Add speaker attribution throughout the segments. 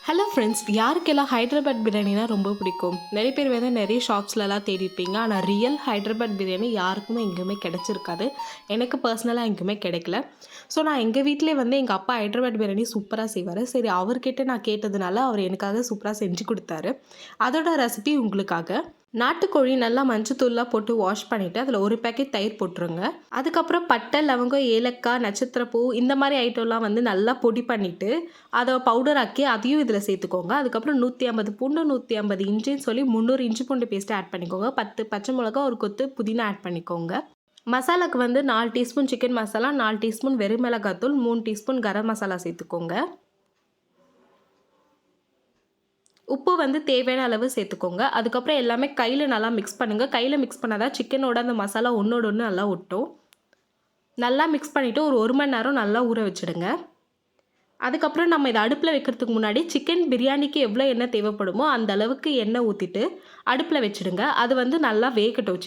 Speaker 1: Hello friends, யாருக்கெல்லாம் ஹைதராபாத் பிரியாணினா ரொம்ப பிடிக்கும்? நிறைய பேர் வந்து நிறைய ஷாப்ஸ்லலாம் தேடிப்பீங்க. ஆனால் ரியல் ஹைதராபாத் பிரியாணி யாருக்குமே எங்கேயுமே கிடச்சிருக்காது. எனக்கு பர்சனலாக எங்கேயுமே கிடைக்கல. ஸோ நான் எங்கள் வீட்டிலே வந்து எங்கள் அப்பா ஹைதராபாத் பிரியாணி சூப்பராக செய்வார். சரி, அவர்கிட்ட நான் கேட்டதுனால அவர் எனக்காக சூப்பராக செஞ்சு கொடுத்தாரு. அதோட ரெசிபி உங்களுக்காக. நாட்டுக்கோழி நல்லா மஞ்சத்தூள்லாம் போட்டு வாஷ் பண்ணிவிட்டு அதில் ஒரு பேக்கெட் தயிர் போட்டுருங்க. அதுக்கப்புறம் பட்டை, லவங்கம், ஏலக்காய், நட்சத்திரப்பூ இந்த மாதிரி ஐட்டம்லாம் வந்து நல்லா பொடி பண்ணிவிட்டு அதை பவுடர் ஆக்கி அதையும் இதில் சேர்த்துக்கோங்க. அதுக்கப்புறம் 150 பூண்டு, 150 இஞ்சின்னு சொல்லி 300 இஞ்சி பூண்டு பேஸ்ட்டு ஆட் பண்ணிக்கோங்க. 10 பச்சை மிளகா, ஒரு கொத்து புதினா ஆட் பண்ணிக்கோங்க. மசாலாவுக்கு வந்து 4 டீஸ்பூன் சிக்கன் மசாலா, 4 டீஸ்பூன் வெறும் மிளகாத்தூள், 3 டீஸ்பூன் கரம் மசாலா சேர்த்துக்கோங்க. உப்பு வந்து தேவையான அளவு சேர்த்துக்கோங்க. அதுக்கப்புறம் எல்லாமே கையில் நல்லா மிக்ஸ் பண்ணுங்கள். கையில் மிக்ஸ் பண்ணால் தான் சிக்கனோட அந்த மசாலா ஒன்றோட ஒன்று நல்லா ஒட்டும். நல்லா மிக்ஸ் பண்ணிவிட்டு ஒரு 1 மணி நேரம் நல்லா ஊற வச்சுடுங்க. அதுக்கப்புறம் நம்ம இதை அடுப்பில் வைக்கிறதுக்கு முன்னாடி சிக்கன் பிரியாணிக்கு எவ்வளோ எண்ணெய் தேவைப்படுமோ அந்த அளவுக்கு எண்ணெய் ஊற்றிட்டு அடுப்பில் வச்சுடுங்க. அது வந்து நல்லா வேகட்டும்.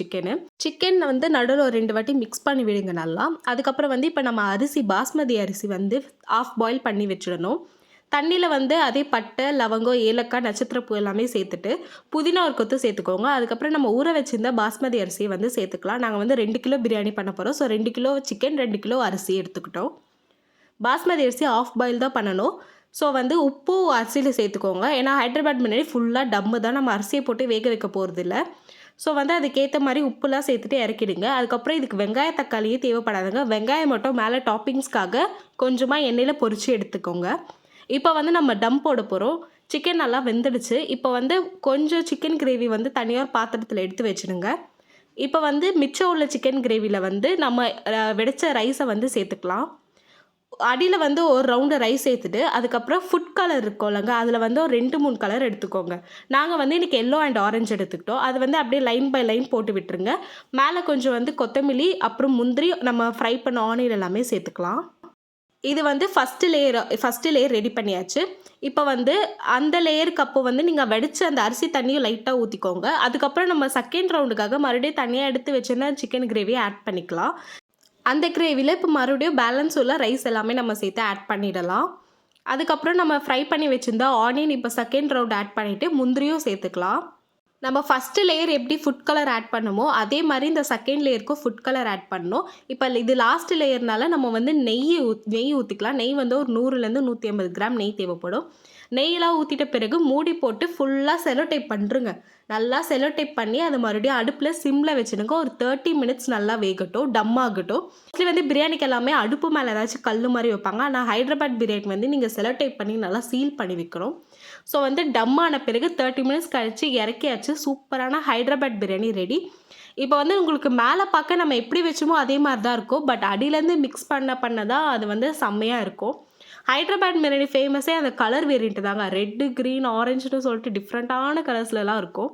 Speaker 1: சிக்கன் வந்து நடுவில் ஒரு 2 வாட்டி மிக்ஸ் பண்ணி விடுங்க நல்லா. அதுக்கப்புறம் வந்து இப்போ நம்ம பாஸ்மதி அரிசி வந்து ஆஃப் பாயில் பண்ணி வச்சிடணும். தண்ணியில் வந்து அதே பட்டை, லவங்கம், ஏலக்காய், நட்சத்திரப்பூ எல்லாமே சேர்த்துட்டு புதினா ஒரு கொத்து சேர்த்துக்கோங்க. அதுக்கப்புறம் நம்ம ஊற வச்சிருந்த பாஸ்மதி அரிசியை வந்து சேர்த்துக்கலாம். நாங்கள் வந்து 2 கிலோ பிரியாணி பண்ண போகிறோம். ஸோ 2 கிலோ சிக்கன், 2 கிலோ அரிசி எடுத்துக்கிட்டோம். பாஸ்மதி அரிசி ஆஃப் பாயில் தான் பண்ணணும். ஸோ வந்து உப்பு அரிசியில் சேர்த்துக்கோங்க. ஏன்னா ஹைதராபாத் பிரியாணி ஃபுல்லாக டம்மு தான், நம்ம அரிசியை போட்டு வேக வைக்க போகிறதில்ல. ஸோ வந்து அதுக்கேற்ற மாதிரி உப்புலாம் சேர்த்துட்டு இறக்கிடுங்க. அதுக்கப்புறம் இதுக்கு வெங்காய தக்காளியே தேவைப்படாதுங்க. வெங்காயம் மட்டும் மேலே டாப்பிங்ஸ்க்காக கொஞ்சமாக எண்ணெயில் பொரித்து எடுத்துக்கோங்க. இப்போ வந்து நம்ம டம் போட போகிறோம். சிக்கன் நல்லா வெந்துடுச்சு. இப்போ வந்து கொஞ்சம் சிக்கன் கிரேவி வந்து தனியாக பாத்திரத்தில் எடுத்து வச்சுடுங்க. இப்போ வந்து மிச்சம் உள்ள சிக்கன் கிரேவியில் வந்து நம்ம வெடித்த ரைஸை வந்து சேர்த்துக்கலாம். அடியில் வந்து ஒரு ரவுண்டு ரைஸ் சேர்த்துட்டு அதுக்கப்புறம் ஃபுட் கலர் இருக்கும்லங்க, அதில் வந்து ஒரு 2-3 கலர் எடுத்துக்கோங்க. நாங்கள் வந்து இன்றைக்கி எல்லோ அண்ட் ஆரஞ்சு எடுத்துக்கிட்டோம். அது வந்து அப்படியே லைன் பை லைன் போட்டு விட்டுருங்க. மேலே கொஞ்சம் வந்து கொத்தமல்லி, அப்புறம் முந்திரி, நம்ம ஃப்ரை பண்ண ஆனியன் எல்லாமே சேர்த்துக்கலாம். இது வந்து ஃபஸ்ட்டு லேயர் ரெடி பண்ணியாச்சு. இப்போ வந்து அந்த லேயருக்கு அப்போ வந்து நீங்கள் வடித்து அந்த அரிசி தண்ணியும் லைட்டாக ஊற்றிக்கோங்க. அதுக்கப்புறம் நம்ம செகண்ட் ரவுண்டுக்காக மறுபடியும் தனியாக எடுத்து வச்சுருந்தா சிக்கன் கிரேவியை ஆட் பண்ணிக்கலாம். அந்த கிரேவியில் இப்போ மறுபடியும் பேலன்ஸ் உள்ள ரைஸ் எல்லாமே நம்ம சேர்த்து ஆட் பண்ணிடலாம். அதுக்கப்புறம் நம்ம ஃப்ரை பண்ணி வச்சுருந்தா ஆனியன் இப்போ செகண்ட் ரவுண்ட் ஆட் பண்ணிவிட்டு முந்திரியும் சேர்த்துக்கலாம். நம்ம ஃபஸ்ட்டு லேயர் எப்படி ஃபுட் கலர் ஆட் பண்ணுமோ அதே மாதிரி இந்த செகண்ட் லேயருக்கும் ஃபுட் கலர் ஆட் பண்ணணும். இப்போ இது லாஸ்ட் லேயர்னால நம்ம வந்து நெய் ஊற்றிக்கலாம். நெய் வந்து ஒரு 100-150 கிராம் நெய் தேவைப்படும். நெய்யெலாம் ஊற்றிட்ட பிறகு மூடி போட்டு ஃபுல்லாக செலோ டேப் பண்ணுறங்க. நல்லா செலோ டேப் பண்ணி அதை மறுபடியும் அடுப்பில் சிம்மில் வச்சுடுங்க. ஒரு 30 மினிட்ஸ் நல்லா வேகட்டும், டம் ஆகட்டும். ஆக்சுவலி வந்து பிரியாணிக்கு எல்லாமே அடுப்பு மேலே ஏதாச்சும் கல் மாதிரி வைப்பாங்க. ஆனால் ஹைதராபாத் பிரியாணி வந்து நீங்கள் செலோ டேப் பண்ணி நல்லா சீல் பண்ணி வைக்கணும். ஸோ வந்து டம் ஆன பிறகு 30 மினிட்ஸ் கழித்து இறக்கியாச்சு. சூப்பரான ஹைதராபாத் பிரியாணி ரெடி. இப்போ வந்து உங்களுக்கு மேலே பார்க்க நம்ம எப்படி வச்சோமோ அதே மாதிரி தான் இருக்கும். பட் அடியிலேருந்து மிக்ஸ் பண்ண தான் அது வந்து செம்மையாக இருக்கும். ஹைதராபாத் பிரியாணி ஃபேமஸே அந்த கலர் வேரியண்ட்டு தாங்க. ரெட்டு, க்ரீன், ஆரஞ்சுன்னு சொல்லிட்டு டிஃப்ரெண்ட்டான கலர்ஸ்லலாம் இருக்கும்.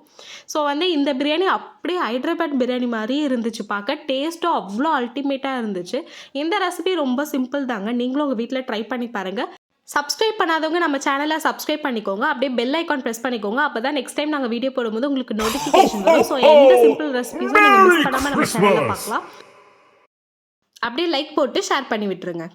Speaker 1: ஸோ வந்து இந்த பிரியாணி அப்படியே ஹைதராபாத் பிரியாணி மாதிரியே இருந்துச்சு பார்க்க. டேஸ்ட்டும் அவ்வளோ அல்டிமேட்டாக இருந்துச்சு. இந்த ரெசிபி ரொம்ப சிம்பிள் தாங்க. நீங்களும் உங்கள் வீட்டில் ட்ரை பண்ணி பாருங்கள். சப்ஸ்கிரைப் பண்ணாதவங்க நம்ம சேனலை சப்ஸ்கிரைப் பண்ணிக்கோங்க. அப்படியே பெல் ஐக்கான் ப்ரெஸ் பண்ணிக்கோங்க. அப்போ தான் நெக்ஸ்ட் டைம் நாங்கள் வீடியோ போடும்போது உங்களுக்கு நோட்டிஃபிகேஷன் வரும். ஸோ எந்த சிம்பிள் ரெசிபிஸும் நீங்கள் மிஸ் பண்ணாமல் நம்ம சேனலில் பார்க்கலாம். அப்படியே லைக் போட்டு ஷேர் பண்ணி விட்டுருங்க.